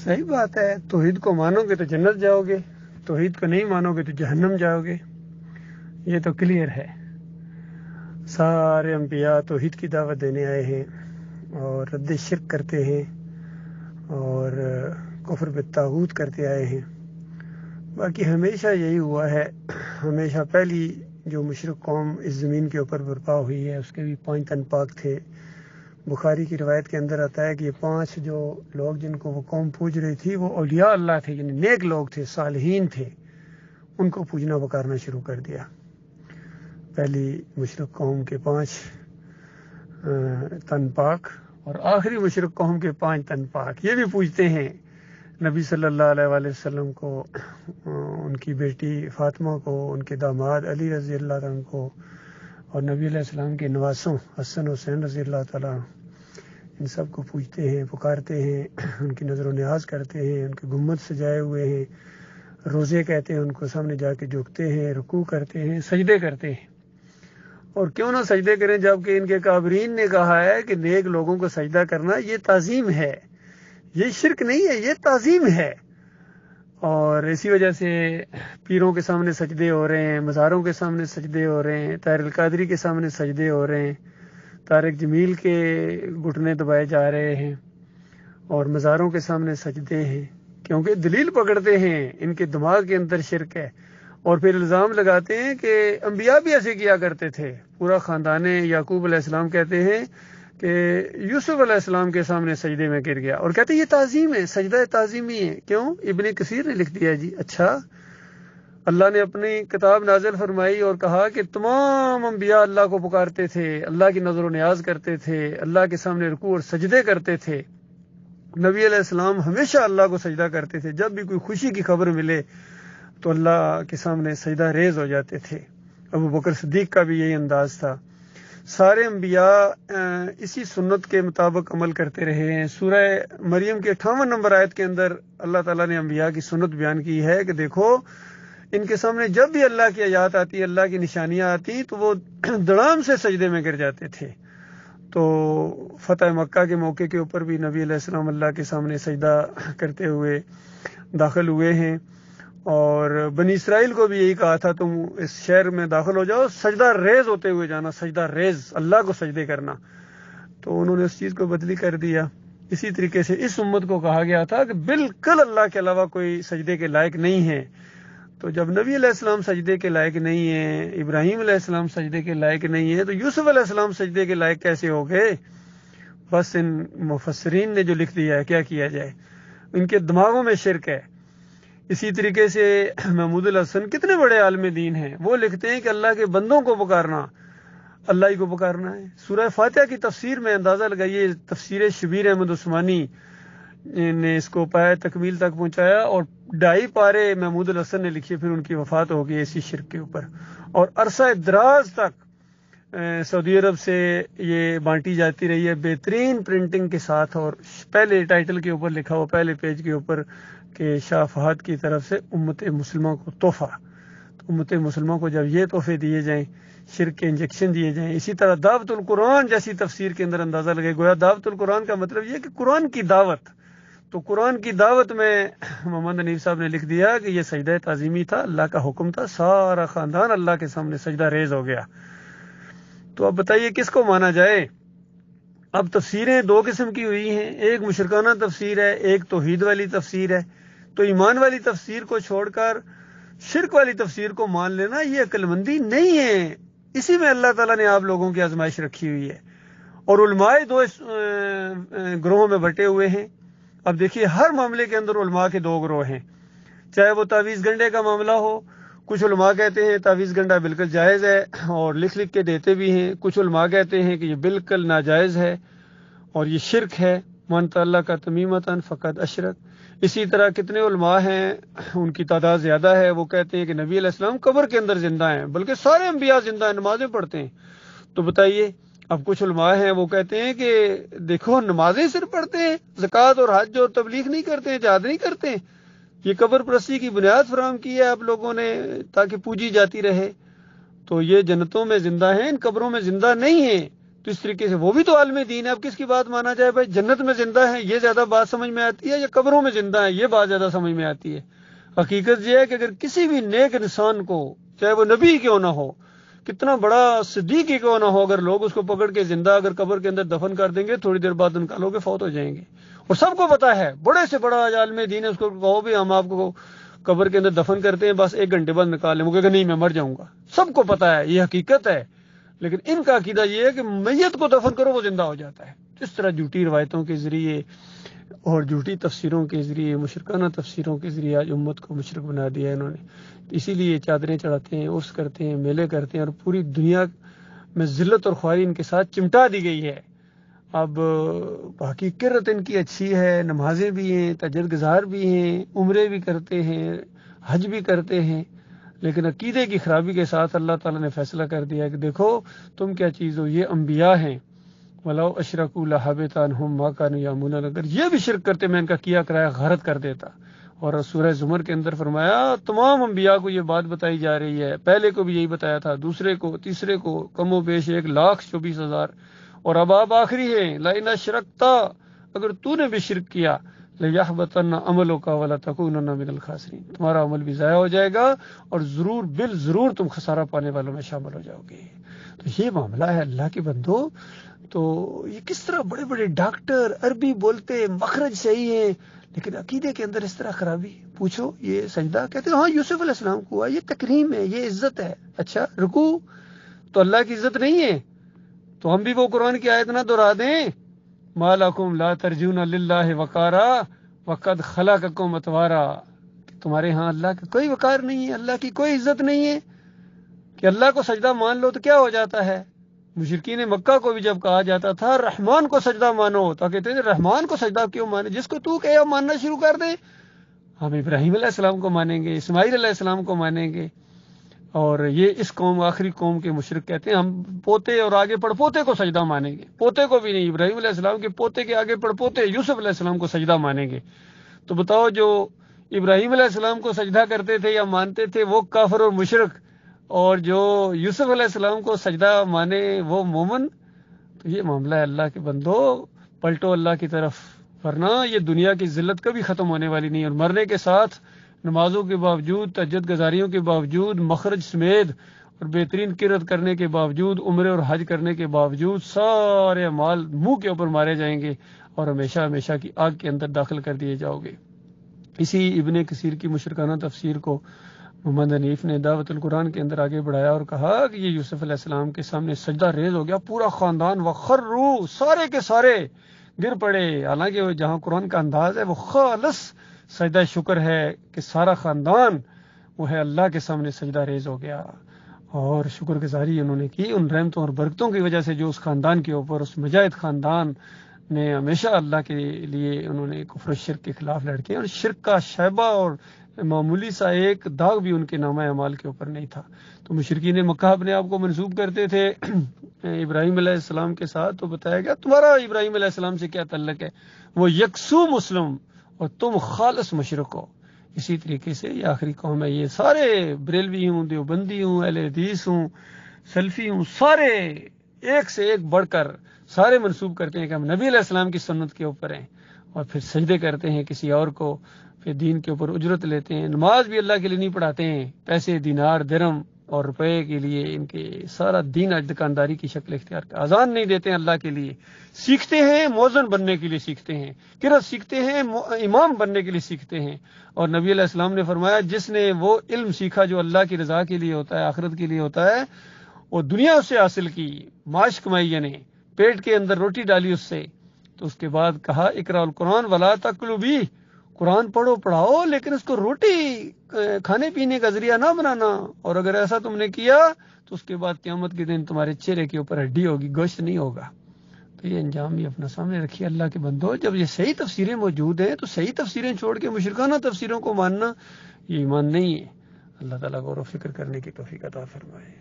صحیح بات ہے، توحید کو مانو گے تو جنت جاؤ گے، توحید کو نہیں مانو گے تو جہنم جاؤ گے، یہ تو کلیئر ہے۔ سارے انبیاء توحید کی دعوت دینے آئے ہیں اور رد شرک کرتے ہیں اور کفر بالطاغوت کرتے آئے ہیں۔ باقی ہمیشہ یہی ہوا ہے، ہمیشہ پہلی جو مشرک قوم اس زمین کے اوپر برپا ہوئی ہے اس کے بھی 5 تن پاک تھے۔ بخاری کی روایت کے اندر آتا ہے کہ یہ 5 جو لوگ جن کو وہ قوم پوج رہی تھی وہ اولیاء اللہ تھے، یعنی نیک لوگ تھے، صالحین تھے، ان کو پوجنا پکارنا شروع کر دیا۔ پہلی مشرک قوم کے 5 تن پاک اور آخری مشرک قوم کے 5 تن پاک، یہ بھی پوجتے ہیں نبی صلی اللہ علیہ وآلہ وسلم کو، ان کی بیٹی فاطمہ کو، ان کے داماد علی رضی اللہ عنہ کو، اور نبی علیہ السلام کے نواسوں حسن حسین رضی اللہ تعالیٰ، ان سب کو پوجتے ہیں، پکارتے ہیں، ان کی نظر و نیاز کرتے ہیں، ان کے گنبد سجائے ہوئے ہیں، روزے کہتے ہیں ان کو، سامنے جا کے جھکتے ہیں، رکوع کرتے ہیں، سجدے کرتے ہیں۔ اور کیوں نہ سجدے کریں جبکہ ان کے کافرین نے کہا ہے کہ نیک لوگوں کو سجدہ کرنا یہ تعظیم ہے، یہ شرک نہیں ہے، یہ تعظیم ہے۔ اور اسی وجہ سے پیروں کے سامنے سجدے ہو رہے ہیں، مزاروں کے سامنے سجدے ہو رہے ہیں، طاہر القادری کے سامنے سجدے ہو رہے ہیں، طارق جمیل کے گھٹنے دبائے جا رہے ہیں، اور مزاروں کے سامنے سجدے ہیں، کیونکہ دلیل پکڑتے ہیں، ان کے دماغ کے اندر شرک ہے، اور پھر الزام لگاتے ہیں کہ انبیاء بھی ایسے کیا کرتے تھے۔ پورا خاندان یعقوب علیہ السلام کہتے ہیں کہ یوسف علیہ السلام کے سامنے سجدے میں گر گیا، اور کہتے ہیں یہ تعظیم ہے، سجدہ تعظیمی ہے۔ کیوں؟ ابن کثیر نے لکھ دیا جی، اچھا اللہ نے اپنی کتاب نازل فرمائی اور کہا کہ تمام انبیاء اللہ کو پکارتے تھے، اللہ کی نظر و نیاز کرتے تھے، اللہ کے سامنے رکوع اور سجدے کرتے تھے۔ نبی علیہ السلام ہمیشہ اللہ کو سجدہ کرتے تھے، جب بھی کوئی خوشی کی خبر ملے تو اللہ کے سامنے سجدہ ریز ہو جاتے تھے۔ ابو بکر صدیق کا بھی یہی انداز تھا۔ سارے انبیاء اسی سنت کے مطابق عمل کرتے رہے ہیں۔ سورہ مریم کے 58 نمبر آیت کے اندر اللہ تعالیٰ نے انبیاء کی سنت بیان کی ہے کہ دیکھو ان کے سامنے جب بھی اللہ کی آیات آتی، اللہ کی نشانیاں آتی تو وہ دڑام سے سجدے میں گر جاتے تھے۔ تو فتح مکہ کے موقع کے اوپر بھی نبی علیہ السلام اللہ کے سامنے سجدہ کرتے ہوئے داخل ہوئے ہیں، اور بنی اسرائیل کو بھی یہی کہا تھا تم اس شہر میں داخل ہو جاؤ، سجدہ ریز ہوتے ہوئے جانا، سجدہ ریز اللہ کو سجدے کرنا۔ تو انہوں نے اس چیز کو بدلی کر دیا۔ اسی طریقے سے اس امت کو کہا گیا تھا کہ بالکل اللہ کے علاوہ کوئی سجدے کے لائق نہیں ہے۔ تو جب نبی علیہ السلام سجدے کے لائق نہیں ہیں، ابراہیم علیہ السلام سجدے کے لائق نہیں ہیں، تو یوسف علیہ السلام سجدے کے لائق کیسے ہو گئے؟ بس ان مفسرین نے جو لکھ دیا ہے، کیا کیا جائے، ان کے دماغوں میں شرک ہے۔ اسی طریقے سے محمود الحسن کتنے بڑے عالم دین ہیں، وہ لکھتے ہیں کہ اللہ کے بندوں کو پکارنا اللہ ہی کو پکارنا ہے۔ سورہ فاتحہ کی تفسیر میں اندازہ لگائیے، تفسیر شبیر احمد عثمانی نے اس کو پایا تکمیل تک پہنچایا، اور 2.5 پارے محمود الحسن نے لکھے، پھر ان کی وفات ہو گئی اسی شرک کے اوپر، اور عرصہ دراز تک سعودی عرب سے یہ بانٹی جاتی رہی ہے بہترین پرنٹنگ کے ساتھ، اور پہلے ٹائٹل کے اوپر لکھا ہوا، پہلے پیج کے اوپر کہ شاہ فہد کی طرف سے امت مسلمہ کو تحفہ۔ تو امت مسلمہ کو جب یہ تحفے دیے جائیں، شرک کے انجیکشن دیے جائیں، اسی طرح دعوت القرآن جیسی تفسیر کے اندر اندازہ لگے، گویا دعوت القرآن کا مطلب یہ کہ قرآن کی دعوت، تو قرآن کی دعوت میں محمد حنیف صاحب نے لکھ دیا کہ یہ سجدہ تعظیمی تھا، اللہ کا حکم تھا، سارا خاندان اللہ کے سامنے سجدہ ریز ہو گیا۔ تو اب بتائیے کس کو مانا جائے؟ اب تفسیریں 2 قسم کی ہوئی ہیں، ایک مشرکانہ تفسیر ہے، ایک توحید والی تفسیر ہے۔ تو ایمان والی تفسیر کو چھوڑ کر شرک والی تفسیر کو مان لینا یہ عقل مندی نہیں ہے۔ اسی میں اللہ تعالیٰ نے آپ لوگوں کی آزمائش رکھی ہوئی ہے، اور علماء 2 گروہوں میں بٹے ہوئے ہیں۔ اب دیکھیے ہر معاملے کے اندر علماء کے 2 گروہ ہیں، چاہے وہ تعویذ گنڈے کا معاملہ ہو، کچھ علماء کہتے ہیں تعویذ گنڈا بالکل جائز ہے اور لکھ لکھ کے دیتے بھی ہیں، کچھ علماء کہتے ہیں کہ یہ بالکل ناجائز ہے اور یہ شرک ہے، من تعلق تمیمۃ فقد اشرک۔ اسی طرح کتنے علماء ہیں، ان کی تعداد زیادہ ہے، وہ کہتے ہیں کہ نبی علیہ السلام قبر کے اندر زندہ ہیں، بلکہ سارے انبیاء زندہ ہیں، نمازیں پڑھتے ہیں۔ تو بتائیے، اب کچھ علماء ہیں وہ کہتے ہیں کہ دیکھو نمازیں صرف پڑھتے ہیں، زکوٰۃ اور حج اور تبلیغ نہیں کرتے ہیں، جہاد نہیں کرتے ہیں، یہ قبر پرستی کی بنیاد فراہم کی ہے آپ لوگوں نے تاکہ پوجی جاتی رہے، تو یہ جنتوں میں زندہ ہیں، ان قبروں میں زندہ نہیں ہیں۔ تو اس طریقے سے وہ بھی تو عالم دین ہے. اب کس کی بات مانا جائے؟ بھائی جنت میں زندہ ہیں یہ زیادہ بات سمجھ میں آتی ہے، یا قبروں میں زندہ ہیں یہ بات زیادہ سمجھ میں آتی ہے؟ حقیقت یہ ہے کہ اگر کسی بھی نیک انسان کو، چاہے وہ نبی کیوں نہ ہو، کتنا بڑا صدیق ہی کیوں نہ ہو، اگر لوگ اس کو پکڑ کے زندہ اگر قبر کے اندر دفن کر دیں گے، تھوڑی دیر بعد نکالو گے فوت ہو جائیں گے. اور سب کو پتا ہے، بڑے سے بڑا عالم دین ہے، اس کو کہو بھی ہم آپ کو قبر کے اندر دفن کرتے ہیں، بس 1 گھنٹے بعد نکال لیں، وہ کہے گا نہیں میں مر جاؤں گا. سب کو پتا ہے، یہ حقیقت ہے. لیکن ان کا عقیدہ یہ ہے کہ میت کو دفن کرو وہ زندہ ہو جاتا ہے. اس طرح جھوٹی روایتوں کے ذریعے اور جھوٹی تفسیروں کے ذریعے، مشرکانہ تفسیروں کے ذریعے آج امت کو مشرک بنا دیا ہے انہوں نے. اسی لیے چادریں چڑھاتے ہیں، عرس کرتے ہیں، میلے کرتے ہیں، اور پوری دنیا میں ذلت اور خواری ان کے ساتھ چمٹا دی گئی ہے. اب باقی کرت ان کی اچھی ہے، نمازیں بھی ہیں، تہجد گزار بھی ہیں، عمرے بھی کرتے ہیں، حج بھی کرتے ہیں، لیکن عقیدے کی خرابی کے ساتھ اللہ تعالیٰ نے فیصلہ کر دیا کہ دیکھو تم کیا چیز ہو، یہ انبیاء ہیں. وَلَوْ أَشْرَكُوا لَحَبِطَ عَنْهُمْ مَا كَانُوا يَعْمَلُونَ، اگر یہ بھی شرک کرتے میں ان کا کیا کرایا غارت کر دیتا. اور سورہ زمر کے اندر فرمایا تمام انبیاء کو یہ بات بتائی جا رہی ہے، پہلے کو بھی یہی بتایا تھا، دوسرے کو، تیسرے کو، کم و بیش 1,24,000، اور اب آپ آخری ہیں. لَئِنْ أَشْرَكْتَ، اگر تو نے بھی شرک کیا، لَيَحْبَطَنَّ عَمَلُكَ وَلَتَكُونَنَّ مِنَ الْخَاسِرِينَ، تمہارا عمل بھی ضائع ہو جائے گا اور ضرور تم خسارہ پانے والوں میں شامل ہو جاؤ گے. تو یہ معاملہ ہے اللہ کے بندو. تو یہ کس طرح بڑے بڑے ڈاکٹر عربی بولتے، مخرج صحیح ہے، لیکن عقیدے کے اندر اس طرح خرابی. پوچھو یہ سجدہ، کہتے ہیں ہاں یوسف علیہ السلام کو ہوا، یہ تکریم ہے، یہ عزت ہے. اچھا رکوع تو اللہ کی عزت نہیں ہے؟ تو ہم بھی وہ قرآن کی آیت نہ دہرا دیں، ما لکم لا ترجون للہ وقارا وقد خلقکم اطوارا، تمہارے ہاں اللہ کا کوئی وقار نہیں ہے، اللہ کی کوئی عزت نہیں ہے کہ اللہ کو سجدہ مان لو تو کیا ہو جاتا ہے. مشرکین مکہ کو بھی جب کہا جاتا تھا رحمان کو سجدہ مانو، تو کہتے ہیں رحمان کو سجدہ کیوں مانے، جس کو تو کہے ماننا شروع کر دے. ہم ابراہیم علیہ السلام کو مانیں گے، اسماعیل علیہ السلام کو مانیں گے. اور یہ اس قوم، آخری قوم کے مشرک کہتے ہیں ہم پوتے اور آگے پڑ پوتے کو سجدہ مانیں گے. پوتے کو بھی نہیں، ابراہیم علیہ السلام کے پوتے کے آگے پڑ پوتے یوسف علیہ السلام کو سجدہ مانیں گے. تو بتاؤ جو ابراہیم علیہ السلام کو سجدہ کرتے تھے یا مانتے تھے وہ کافر اور مشرک، اور جو یوسف علیہ السلام کو سجدہ مانے وہ مومن. تو یہ معاملہ ہے اللہ کے بندو، پلٹو اللہ کی طرف، ورنہ یہ دنیا کی ذلت کبھی ختم ہونے والی نہیں. اور مرنے کے ساتھ نمازوں کے باوجود، تہجد گزاریوں کے باوجود، مخرج سمیت اور بہترین کرت کرنے کے باوجود، عمرے اور حج کرنے کے باوجود، سارے اعمال منہ کے اوپر مارے جائیں گے اور ہمیشہ ہمیشہ کی آگ کے اندر داخل کر دیے جاؤ گے. اسی ابن کثیر کی مشرکانہ تفسیر کو محمد حنیف نے دعوت القرآن کے اندر آگے بڑھایا اور کہا کہ یہ یوسف علیہ السلام کے سامنے سجدہ ریز ہو گیا پورا خاندان، وخروا، سارے کے سارے گر پڑے. حالانکہ وہ جہاں قرآن کا انداز ہے وہ خالص سجدہ شکر ہے کہ سارا خاندان وہ ہے اللہ کے سامنے سجدہ ریز ہو گیا، اور شکر گزاری انہوں نے کی ان رحمتوں اور برکتوں کی وجہ سے جو اس خاندان کے اوپر، اس مجاہد خاندان نے ہمیشہ اللہ کے لیے انہوں نے کفر و شرک کے خلاف لڑکے، اور شرک کا شیبہ اور معمولی سا ایک داغ بھی ان کے نامہ اعمال کے اوپر نہیں تھا. تو مشرکین مکہ اپنے آپ کو منسوب کرتے تھے ابراہیم علیہ السلام کے ساتھ، تو بتایا گیا تمہارا ابراہیم علیہ السلام سے کیا تعلق ہے، وہ یکسو مسلم اور تم خالص مشرک ہو. اسی طریقے سے یہ آخری قوم ہے، یہ سارے بریلوی ہوں، دیوبندی ہوں، اہل حدیث ہوں، سلفی ہوں، سارے ایک سے ایک بڑھ کر سارے منسوب کرتے ہیں کہ ہم نبی علیہ السلام کی سنت کے اوپر ہیں، اور پھر سجدے کرتے ہیں کسی اور کو، پھر دین کے اوپر اجرت لیتے ہیں. نماز بھی اللہ کے لیے نہیں پڑھاتے ہیں، پیسے، دینار، درم اور روپے کے لیے ان کے سارا دین آج دکانداری کی شکل اختیار کر. اذان نہیں دیتے ہیں اللہ کے لیے، سیکھتے ہیں مؤذن بننے کے لیے سیکھتے ہیں، قرأت سیکھتے ہیں امام بننے کے لیے سیکھتے ہیں. اور نبی علیہ السلام نے فرمایا جس نے وہ علم سیکھا جو اللہ کی رضا کے لیے ہوتا ہے، آخرت کے لیے ہوتا ہے، وہ دنیا سے حاصل کی، معاش کمائی، یعنی پیٹ کے اندر روٹی ڈالی اس سے، تو اس کے بعد کہا اقرأ القرآن ولا تاکلوا بہ، قرآن پڑھو پڑھاؤ لیکن اس کو روٹی کھانے پینے کا ذریعہ نہ بنانا، اور اگر ایسا تم نے کیا تو اس کے بعد قیامت کے دن تمہارے چہرے کے اوپر ہڈی ہوگی، گوشت نہیں ہوگا. تو یہ انجام بھی اپنا سامنے رکھیے اللہ کے بندو. جب یہ صحیح تفسیریں موجود ہیں تو صحیح تفسیریں چھوڑ کے مشرکانہ تفسیروں کو ماننا یہ ایمان نہیں ہے. اللہ تعالیٰ غور و فکر کرنے کی توفیق عطا فرمائے.